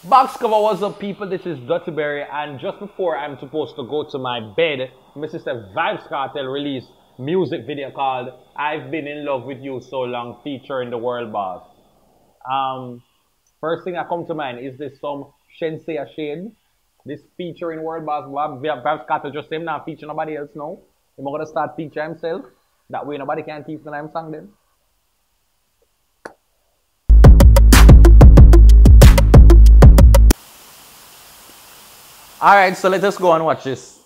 Box cover, what's up people, this is TheDuttyBerry, and just before I'm supposed to go to my bed, my sister Vybz Kartel released music video called I've Been in Love with You So Long featuring the World Boss. First thing that come to mind, is this some Shenseea shade? This featuring World Boss, Vybz Kartel just him not feature nobody else now. He's gonna start feature himself, that way nobody can teach the name song then. Alright, so let us go and watch this.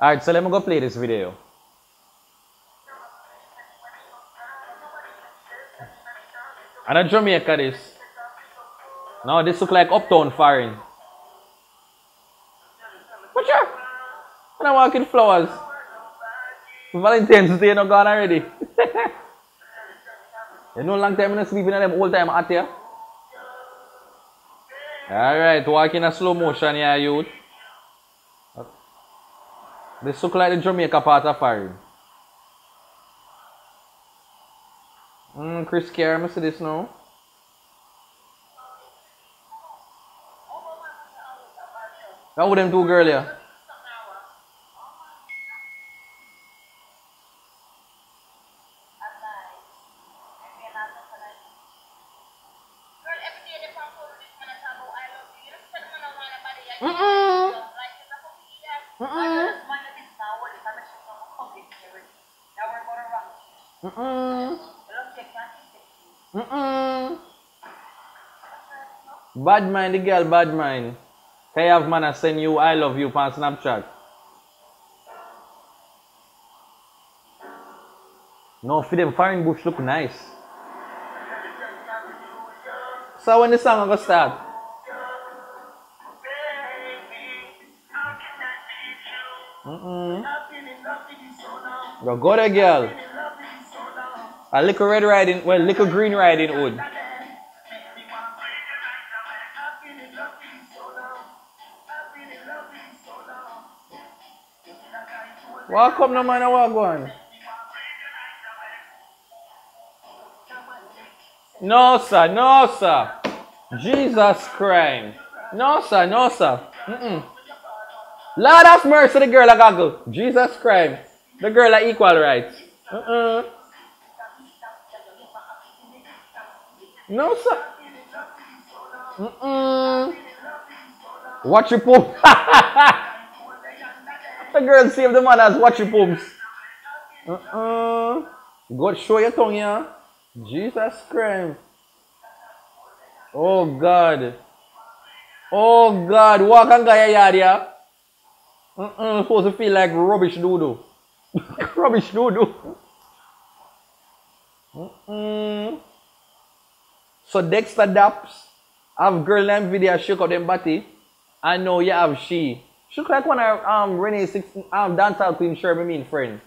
Alright, so let me go play this video. And a Jamaica this. No, this look like Uptown Foreign. What's up? And I'm walking flowers. Valentine's Day not gone already. You know long time I'm not sleeping at them all time at here. Alright, walking in slow motion here, youth. This look like the Jamaica part of Foreign. Chris Care, I see this now. That with them two girls here. Bad mind, the girl, bad mind. Can you have man I send you I love you on Snapchat? No, for them foreign bush look nice. So when the song gonna start? Go there, girl. A little red riding, well, little green riding hood. Walk up no man and walk on. No sir, no sir. Jesus Christ. No sir, no sir. Lord have mercy, the girl a goggle. Jesus Christ. The girl a equal rights. No sir. Watch your poop. The girl save the manners, watch your poops. Go show your tongue here. Jesus Christ. Oh God. Oh God. Walk and go your yard here. Supposed to feel like rubbish doo-doo. Rubbish doo-doo. So Dexter Daps have girl named video shake up them body. I know you have she. She look like one of Renee dancehall queen Sherby mean friend.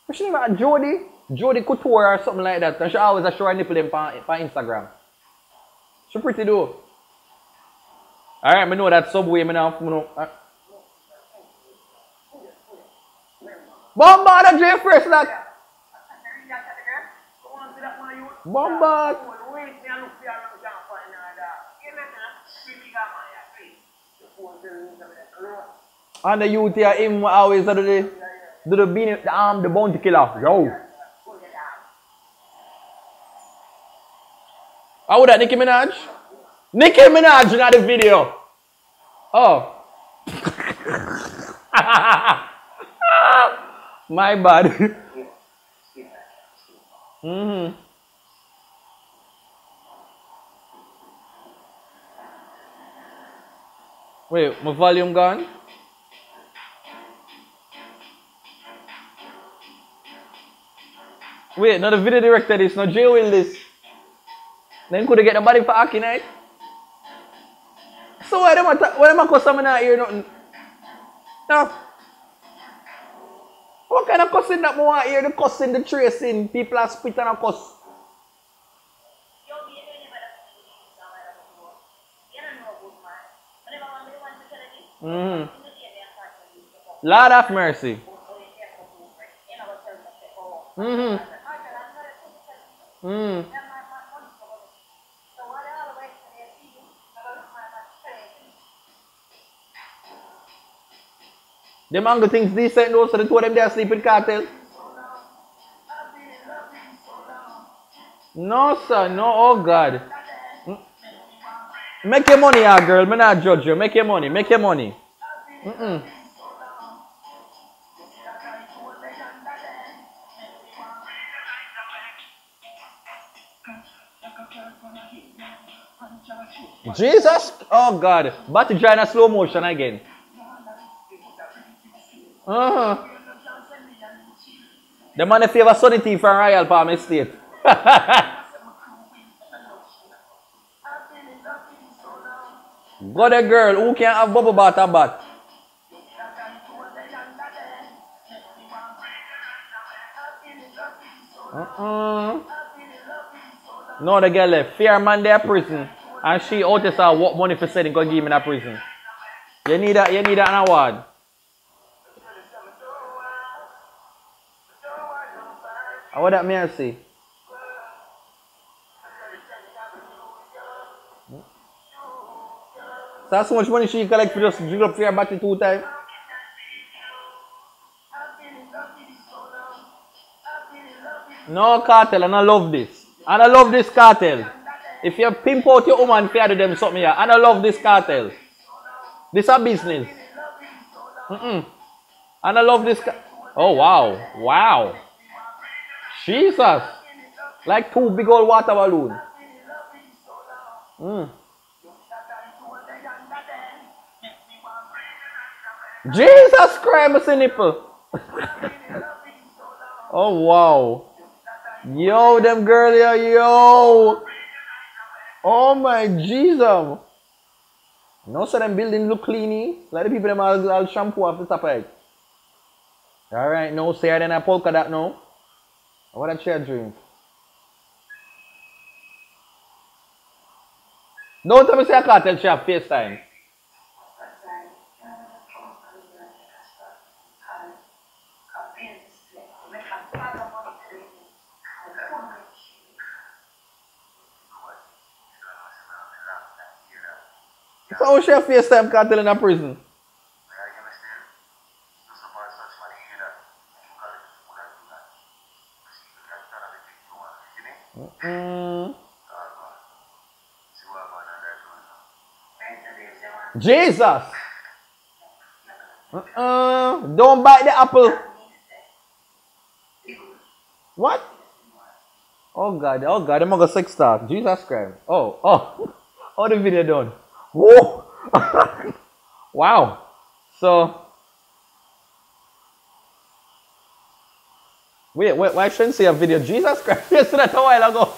But she never Jody Couture or something like that. And she always show her nipple them on Instagram. She pretty though. Alright, I know that Subway me now. Bombard the J first like. Bombard. And the youth here, him always do the bounty killer. Yo. How would that Nicki Minaj? Nicki Minaj in the video. Oh. My bad. Wait, my volume gone? Wait, not the video director this, not Jay Will this. Then could they get the body for Aki night? So why them a customer not hear nothing? No. What kind of cussing that I want to hear? The cussing, the tracing, people are spit and a cuss. Lord have mercy. Them angle things decent though, so the two of them they are sleeping cartel. No, sir, no, oh God. Make your money, girl. Me not judge you. Make your money, make your money. Jesus, oh God. But to join a slow motion again. The man favor Sunny T from Royal Palm Estate. Got a girl who can have bubble bath and bath. No, the girl left. Fear man there prison. And she out to say what money for selling go give me in a prison. You need an award. What that mean I say? So that's how much money she collect for just drink up for your battery 2 times? No, Kartel, and I love this. And I love this, Kartel. If you pimp out your woman, fear to them something here. And I love this, Kartel. This a business. And I love this. Oh, wow. Wow. Jesus. Like 2 big old water balloons. Jesus Christ, a nipple. Oh, wow. Yo, them girl, yo. Oh, my Jesus. No, so them building look cleany. Like the people them all shampoo off the top of it. Alright, no, say I then I polka that now. What a chair drink. Don't tell me say I can't tell she have FaceTime. So how she have FaceTime Kartel in a prison? Jesus! Don't bite the apple. What? Oh God, I'm gonna go 6 star. Jesus Christ. Oh, the video done. Whoa! Wow. So, wait, why shouldn't see a video? Jesus Christ, yes, that a while ago.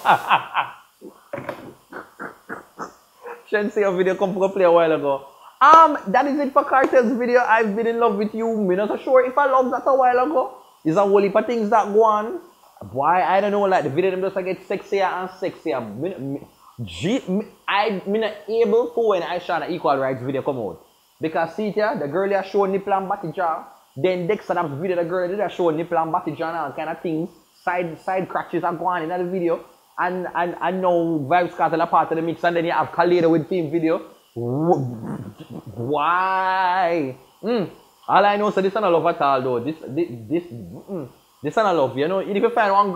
Shouldn't see a video come for play a while ago. That is it for Kartel's video. I've been in love with you. Me not so sure if I love that a while ago. There's a whole heap of things that go on. Why, I don't know, like the video them just get sexier and sexier. I'm not able for when I shot an equal rights video come out. Because see here, the girl here show nipple and body jaw. Then next that video the girl did show nipple and body jaw and all kind of things. Side crotches are going in the video. And I know Vybz Kartel are part of the mix, and then you have Kaleda with theme video. Why? All I know is so this is not love at all though. This is not love, you know. If you find one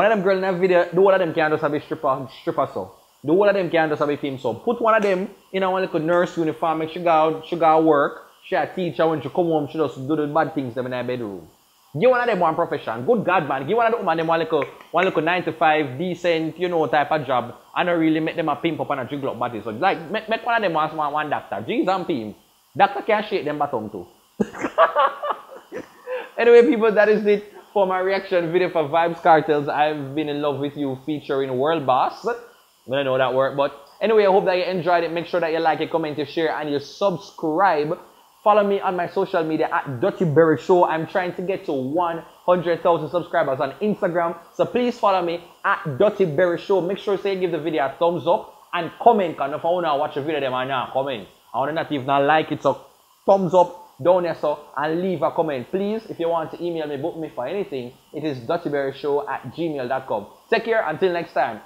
of them girls in that video, the whole of them can just have a stripper so. The whole of them can just have a film so. Put one of them in a one little nurse uniform, make she go work. She a teacher when she come home, she just do the bad things them in her bedroom. Give one of them one profession. Good God, man. Give one of them one little 9 to 5, decent, you know, type of job. And not really make them a pimp up and a jiggle up body. So, like, make one of them one doctor. Jeez and pimp. Doctor can shake them bottom too. Anyway, people, that is it for my reaction video for Vybz Kartel's I've Been in Love with You featuring World Boss. I don't know that word, but anyway, I hope that you enjoyed it. Make sure that you like it, comment, you share, and you subscribe. Follow me on my social media at TheDuttyBerryShow. I'm trying to get to 100,000 subscribers on Instagram. So please follow me at TheDuttyBerryShow. Make sure you give the video a thumbs up and comment. Because if I want to watch a video, I now comment. I want to not even like it, so thumbs up down there so and leave a comment. Please, if you want to email me, book me for anything, it is DuttyBerryShow@gmail.com. Take care until next time.